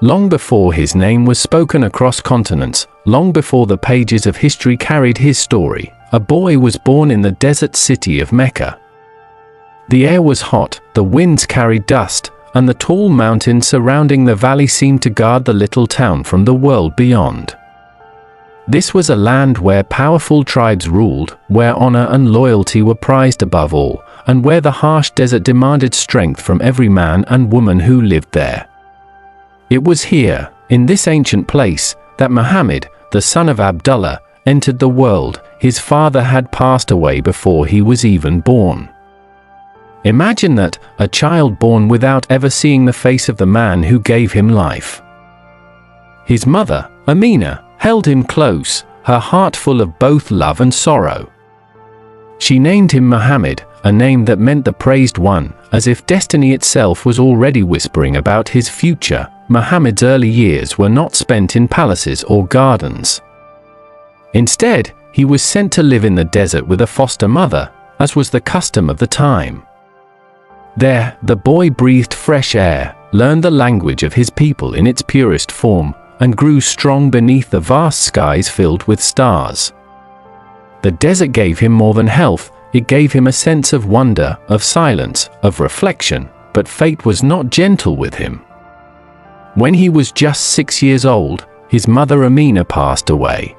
long before his name was spoken across continents, long before the pages of history carried his story, a boy was born in the desert city of Mecca. The air was hot, the winds carried dust, and the tall mountains surrounding the valley seemed to guard the little town from the world beyond. This was a land where powerful tribes ruled, where honor and loyalty were prized above all, and where the harsh desert demanded strength from every man and woman who lived there. It was here, in this ancient place, that Muhammad, the son of Abdullah, entered the world. His father had passed away before he was even born. Imagine that, a child born without ever seeing the face of the man who gave him life. His mother, Amina, held him close, her heart full of both love and sorrow. She named him Muhammad, a name that meant the praised one, as if destiny itself was already whispering about his future. Muhammad's early years were not spent in palaces or gardens. Instead, he was sent to live in the desert with a foster mother, as was the custom of the time. There, the boy breathed fresh air, learned the language of his people in its purest form, and grew strong beneath the vast skies filled with stars. The desert gave him more than health, it gave him a sense of wonder, of silence, of reflection, but fate was not gentle with him. When he was just 6 years old, his mother Amina passed away.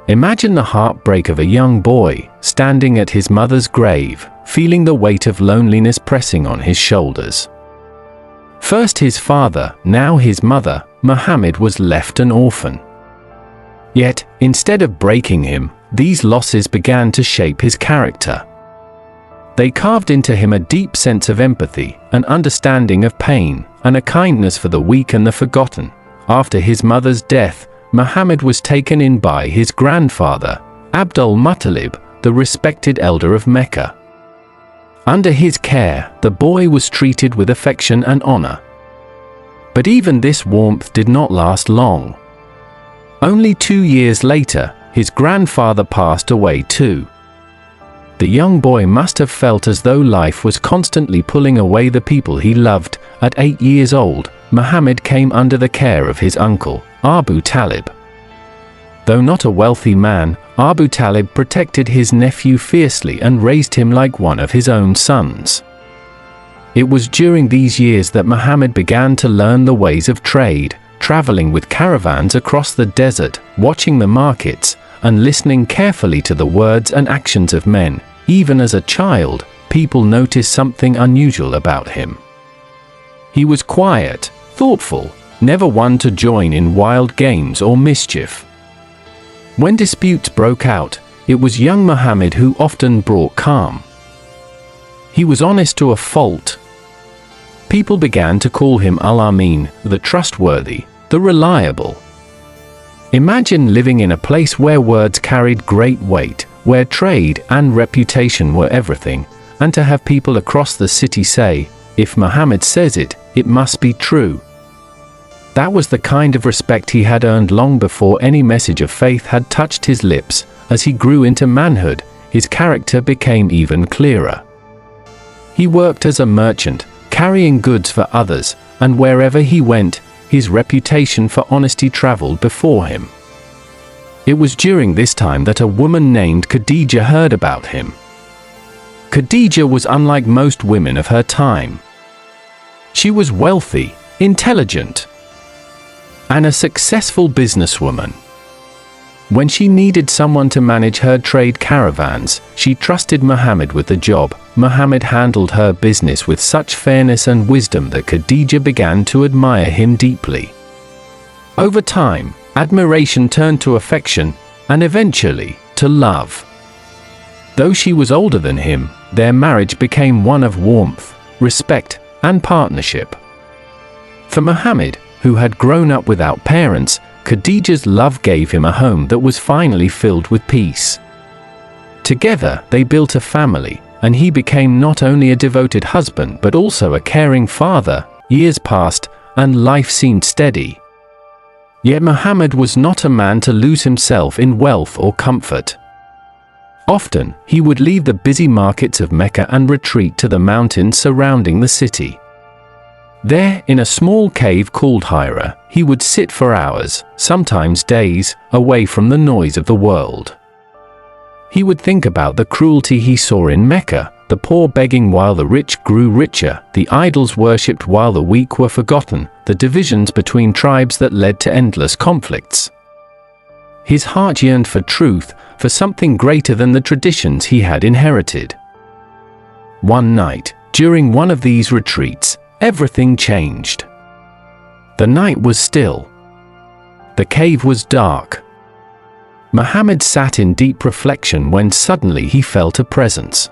Imagine the heartbreak of a young boy, standing at his mother's grave, feeling the weight of loneliness pressing on his shoulders. First his father, now his mother, Muhammad was left an orphan. Yet, instead of breaking him, these losses began to shape his character. They carved into him a deep sense of empathy, an understanding of pain, and a kindness for the weak and the forgotten. After his mother's death, Muhammad was taken in by his grandfather, Abdul Muttalib, the respected elder of Mecca. Under his care, the boy was treated with affection and honor. But even this warmth did not last long. Only 2 years later, his grandfather passed away too. The young boy must have felt as though life was constantly pulling away the people he loved. At 8 years old, Muhammad came under the care of his uncle, Abu Talib. Though not a wealthy man, Abu Talib protected his nephew fiercely and raised him like one of his own sons. It was during these years that Muhammad began to learn the ways of trade, traveling with caravans across the desert, watching the markets, and listening carefully to the words and actions of men. Even as a child, people noticed something unusual about him. He was quiet, thoughtful, never one to join in wild games or mischief. When disputes broke out, it was young Muhammad who often brought calm. He was honest to a fault. People began to call him Al-Amin, the trustworthy, the reliable. Imagine living in a place where words carried great weight, where trade and reputation were everything, and to have people across the city say, "If Muhammad says it, it must be true." That was the kind of respect he had earned long before any message of faith had touched his lips. As he grew into manhood, his character became even clearer. He worked as a merchant, carrying goods for others, and wherever he went, his reputation for honesty traveled before him. It was during this time that a woman named Khadija heard about him. Khadija was unlike most women of her time. She was wealthy, intelligent, and a successful businesswoman. When she needed someone to manage her trade caravans, she trusted Muhammad with the job. Muhammad handled her business with such fairness and wisdom that Khadija began to admire him deeply. Over time, admiration turned to affection, and eventually, to love. Though she was older than him, their marriage became one of warmth, respect, and partnership. For Muhammad, who had grown up without parents, Khadija's love gave him a home that was finally filled with peace. Together, they built a family, and he became not only a devoted husband but also a caring father. Years passed, and life seemed steady. Yet Muhammad was not a man to lose himself in wealth or comfort. Often, he would leave the busy markets of Mecca and retreat to the mountains surrounding the city. There, in a small cave called Hira, he would sit for hours, sometimes days, away from the noise of the world. He would think about the cruelty he saw in Mecca, the poor begging while the rich grew richer, the idols worshipped while the weak were forgotten, the divisions between tribes that led to endless conflicts. His heart yearned for truth, for something greater than the traditions he had inherited. One night, during one of these retreats, everything changed. The night was still. The cave was dark. Muhammad sat in deep reflection when suddenly he felt a presence.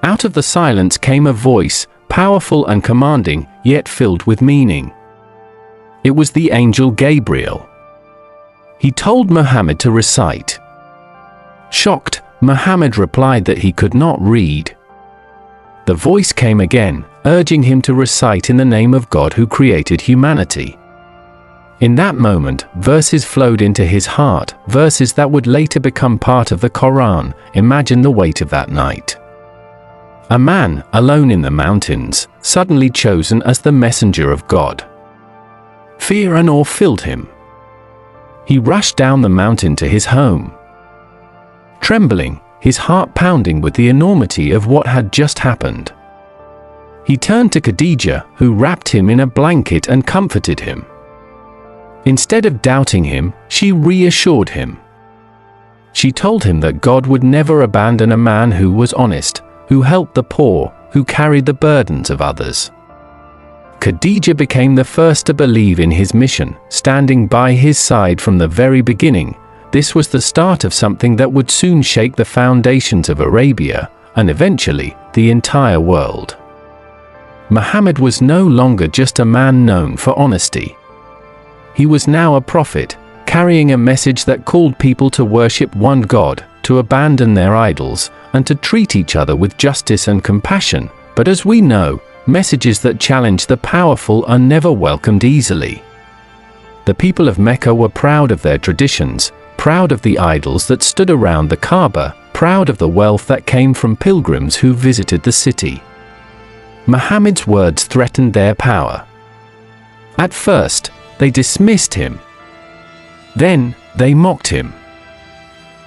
Out of the silence came a voice, powerful and commanding, yet filled with meaning. It was the angel Gabriel. He told Muhammad to recite. Shocked, Muhammad replied that he could not read. The voice came again, urging him to recite in the name of God who created humanity. In that moment, verses flowed into his heart, verses that would later become part of the Quran. Imagine the weight of that night. A man, alone in the mountains, suddenly chosen as the messenger of God. Fear and awe filled him. He rushed down the mountain to his home. Trembling, his heart pounding with the enormity of what had just happened. He turned to Khadija, who wrapped him in a blanket and comforted him. Instead of doubting him, she reassured him. She told him that God would never abandon a man who was honest, who helped the poor, who carried the burdens of others. Khadija became the first to believe in his mission, standing by his side from the very beginning. This was the start of something that would soon shake the foundations of Arabia, and eventually, the entire world. Muhammad was no longer just a man known for honesty. He was now a prophet, carrying a message that called people to worship one God, to abandon their idols, and to treat each other with justice and compassion. But as we know, messages that challenge the powerful are never welcomed easily. The people of Mecca were proud of their traditions, proud of the idols that stood around the Kaaba, proud of the wealth that came from pilgrims who visited the city. Muhammad's words threatened their power. At first, they dismissed him. Then, they mocked him.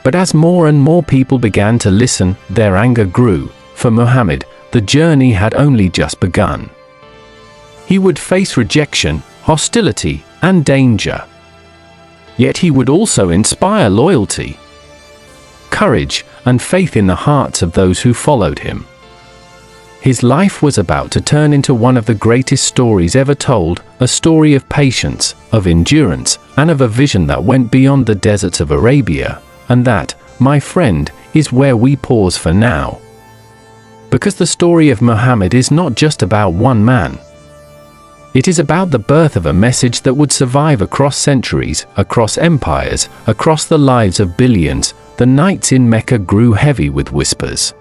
But as more and more people began to listen, their anger grew. For Muhammad, the journey had only just begun. He would face rejection, hostility, and danger. Yet he would also inspire loyalty, courage, and faith in the hearts of those who followed him. His life was about to turn into one of the greatest stories ever told, a story of patience, of endurance, and of a vision that went beyond the deserts of Arabia. And that, my friend, is where we pause for now. Because the story of Muhammad is not just about one man. It is about the birth of a message that would survive across centuries, across empires, across the lives of billions. The nights in Mecca grew heavy with whispers.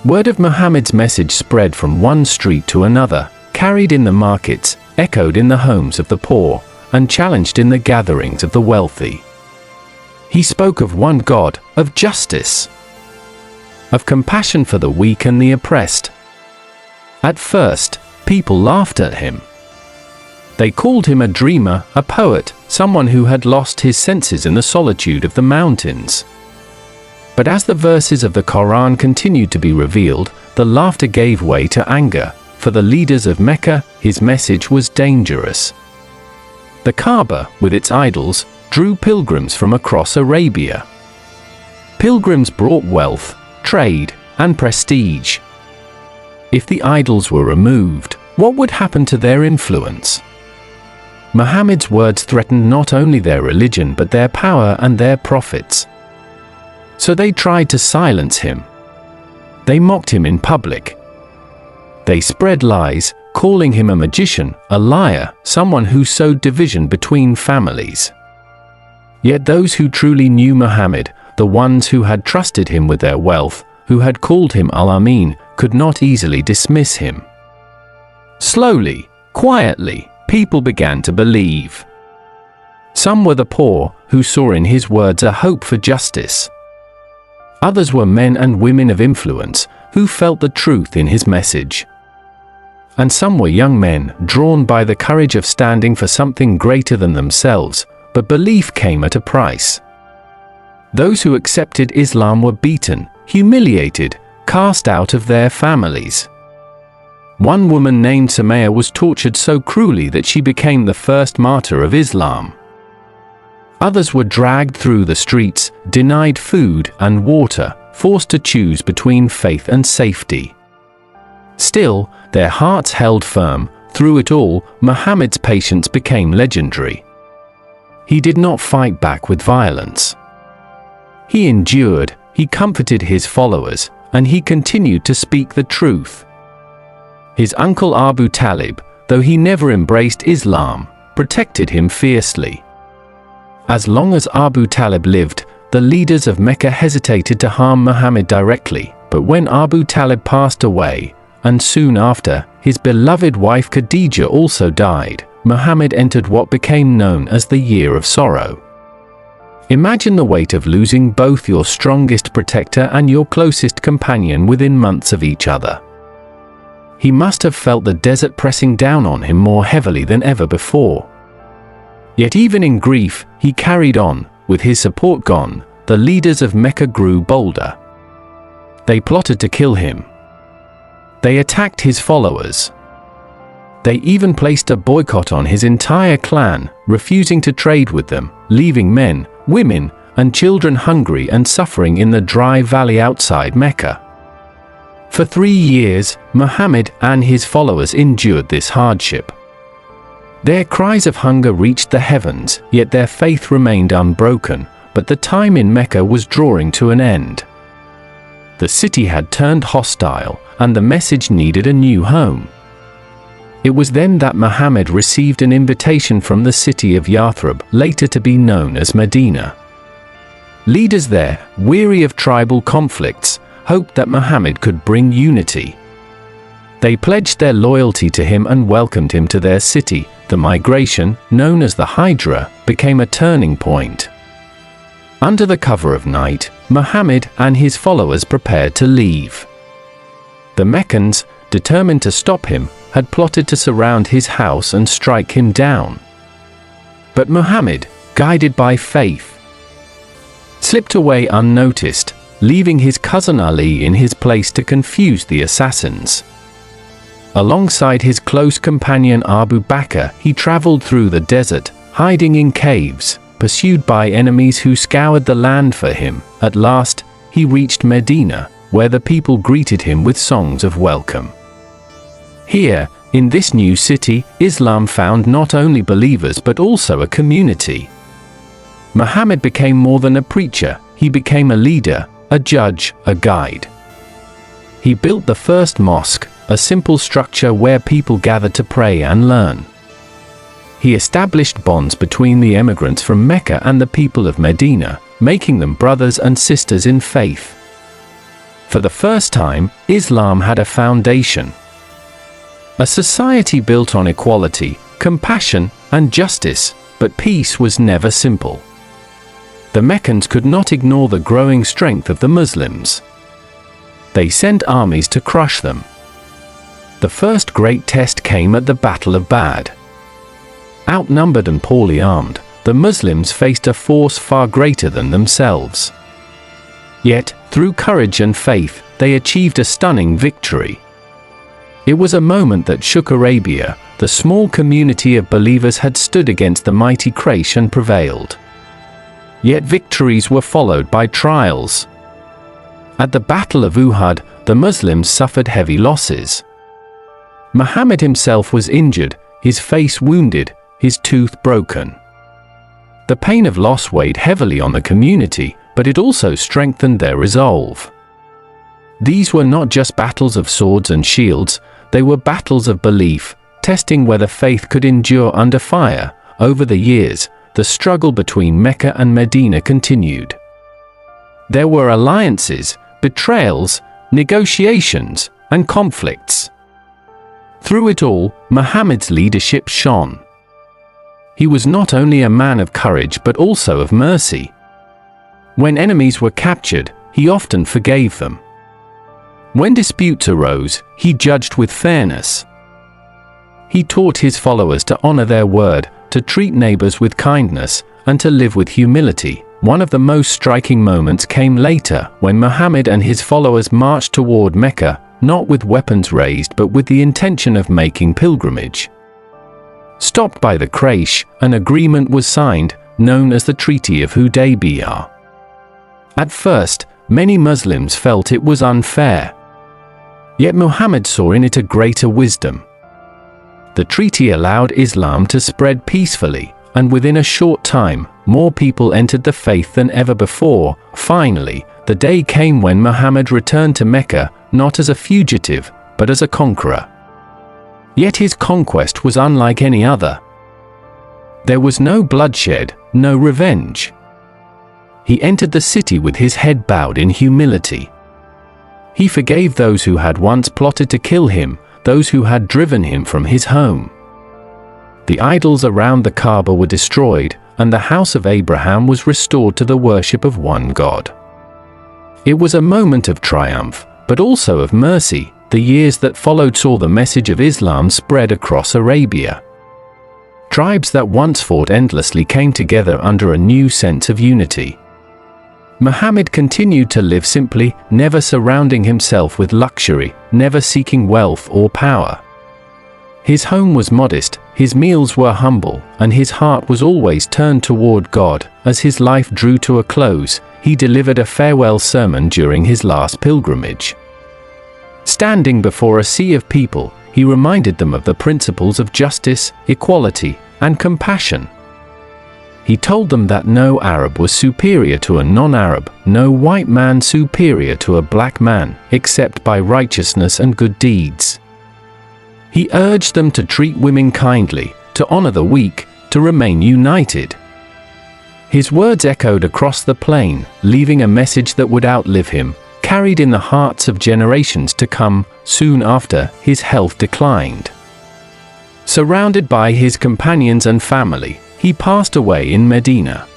Word of Muhammad's message spread from one street to another, carried in the markets, echoed in the homes of the poor, and challenged in the gatherings of the wealthy. He spoke of one God, of justice, of compassion for the weak and the oppressed. At first, people laughed at him. They called him a dreamer, a poet, someone who had lost his senses in the solitude of the mountains. But as the verses of the Quran continued to be revealed, the laughter gave way to anger. For the leaders of Mecca, his message was dangerous. The Kaaba, with its idols, drew pilgrims from across Arabia. Pilgrims brought wealth, trade, and prestige. If the idols were removed, what would happen to their influence? Muhammad's words threatened not only their religion but their power and their profits. So they tried to silence him. They mocked him in public. They spread lies, calling him a magician, a liar, someone who sowed division between families. Yet those who truly knew Muhammad, the ones who had trusted him with their wealth, who had called him Al-Amin, could not easily dismiss him. Slowly, quietly, people began to believe. Some were the poor, who saw in his words a hope for justice. Others were men and women of influence, who felt the truth in his message. and some were young men drawn by the courage of standing for something greater than themselves, but belief came at a price. Those who accepted Islam were beaten, humiliated, cast out of their families. One woman named Sumaya was tortured so cruelly that she became the first martyr of Islam. Others were dragged through the streets, denied food and water, forced to choose between faith and safety. Still, their hearts held firm. Through it all, Muhammad's patience became legendary. He did not fight back with violence. He endured, he comforted his followers, and he continued to speak the truth. His uncle Abu Talib, though he never embraced Islam, protected him fiercely. As long as Abu Talib lived, the leaders of Mecca hesitated to harm Muhammad directly, but when Abu Talib passed away, and soon after, his beloved wife Khadija also died, Muhammad entered what became known as the Year of Sorrow. Imagine the weight of losing both your strongest protector and your closest companion within months of each other. He must have felt the desert pressing down on him more heavily than ever before. Yet even in grief, he carried on. With his support gone, the leaders of Mecca grew bolder. They plotted to kill him. They attacked his followers. They even placed a boycott on his entire clan, refusing to trade with them, leaving men, women, and children hungry and suffering in the dry valley outside Mecca. For 3 years, Muhammad and his followers endured this hardship. Their cries of hunger reached the heavens, yet their faith remained unbroken, but the time in Mecca was drawing to an end. The city had turned hostile, and the message needed a new home. It was then that Muhammad received an invitation from the city of Yathrib, later to be known as Medina. Leaders there, weary of tribal conflicts, hoped that Muhammad could bring unity. They pledged their loyalty to him and welcomed him to their city. The migration, known as the Hijra, became a turning point. Under the cover of night, Muhammad and his followers prepared to leave. The Meccans, determined to stop him, had plotted to surround his house and strike him down. But Muhammad, guided by faith, slipped away unnoticed, leaving his cousin Ali in his place to confuse the assassins. Alongside his close companion Abu Bakr, he traveled through the desert, hiding in caves, pursued by enemies who scoured the land for him. At last, he reached Medina, where the people greeted him with songs of welcome. Here, in this new city, Islam found not only believers but also a community. Muhammad became more than a preacher, he became a leader, a judge, a guide. He built the first mosque, a simple structure where people gathered to pray and learn. He established bonds between the emigrants from Mecca and the people of Medina, making them brothers and sisters in faith. For the first time, Islam had a foundation. A society built on equality, compassion, and justice, but peace was never simple. The Meccans could not ignore the growing strength of the Muslims. They sent armies to crush them. The first great test came at the Battle of Badr. Outnumbered and poorly armed, the Muslims faced a force far greater than themselves. Yet, through courage and faith, they achieved a stunning victory. It was a moment that shook Arabia. The small community of believers had stood against the mighty Quraysh and prevailed. Yet victories were followed by trials. At the Battle of Uhud, the Muslims suffered heavy losses. Muhammad himself was injured, his face wounded, his tooth broken. The pain of loss weighed heavily on the community, but it also strengthened their resolve. These were not just battles of swords and shields, they were battles of belief, testing whether faith could endure under fire. Over the years, the struggle between Mecca and Medina continued. There were alliances, betrayals, negotiations, and conflicts. Through it all, Muhammad's leadership shone. He was not only a man of courage but also of mercy. When enemies were captured, he often forgave them. When disputes arose, he judged with fairness. He taught his followers to honor their word, to treat neighbors with kindness, and to live with humility. One of the most striking moments came later, when Muhammad and his followers marched toward Mecca, not with weapons raised but with the intention of making pilgrimage. Stopped by the Quraysh, an agreement was signed, known as the Treaty of Hudaybiyah. At first, many Muslims felt it was unfair. Yet Muhammad saw in it a greater wisdom. The treaty allowed Islam to spread peacefully, and within a short time, more people entered the faith than ever before. Finally, the day came when Muhammad returned to Mecca, not as a fugitive, but as a conqueror. Yet his conquest was unlike any other. There was no bloodshed, no revenge. He entered the city with his head bowed in humility. He forgave those who had once plotted to kill him, those who had driven him from his home. The idols around the Kaaba were destroyed, and the house of Abraham was restored to the worship of one God. It was a moment of triumph, but also of mercy. The years that followed saw the message of Islam spread across Arabia. Tribes that once fought endlessly came together under a new sense of unity. Muhammad continued to live simply, never surrounding himself with luxury, never seeking wealth or power. His home was modest, his meals were humble, and his heart was always turned toward God. As his life drew to a close, he delivered a farewell sermon during his last pilgrimage. Standing before a sea of people, he reminded them of the principles of justice, equality, and compassion. He told them that no Arab was superior to a non-Arab, no white man superior to a black man, except by righteousness and good deeds. He urged them to treat women kindly, to honor the weak, to remain united. His words echoed across the plain, leaving a message that would outlive him, carried in the hearts of generations to come. Soon after, his health declined. Surrounded by his companions and family, he passed away in Medina,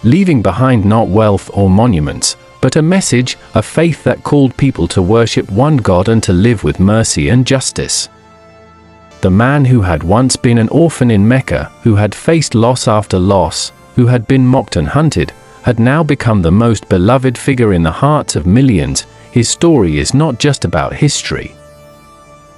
leaving behind not wealth or monuments, but a message, a faith that called people to worship one God and to live with mercy and justice. The man who had once been an orphan in Mecca, who had faced loss after loss, who had been mocked and hunted, had now become the most beloved figure in the hearts of millions. His story is not just about history.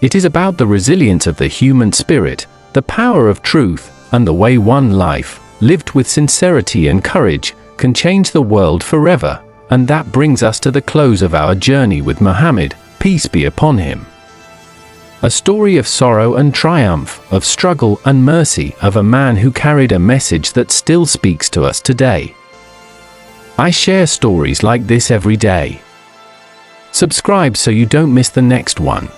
It is about the resilience of the human spirit, the power of truth, and the way one life, lived with sincerity and courage, can change the world forever. And that brings us to the close of our journey with Muhammad, peace be upon him. A story of sorrow and triumph, of struggle and mercy, of a man who carried a message that still speaks to us today. I share stories like this every day. Subscribe so you don't miss the next one.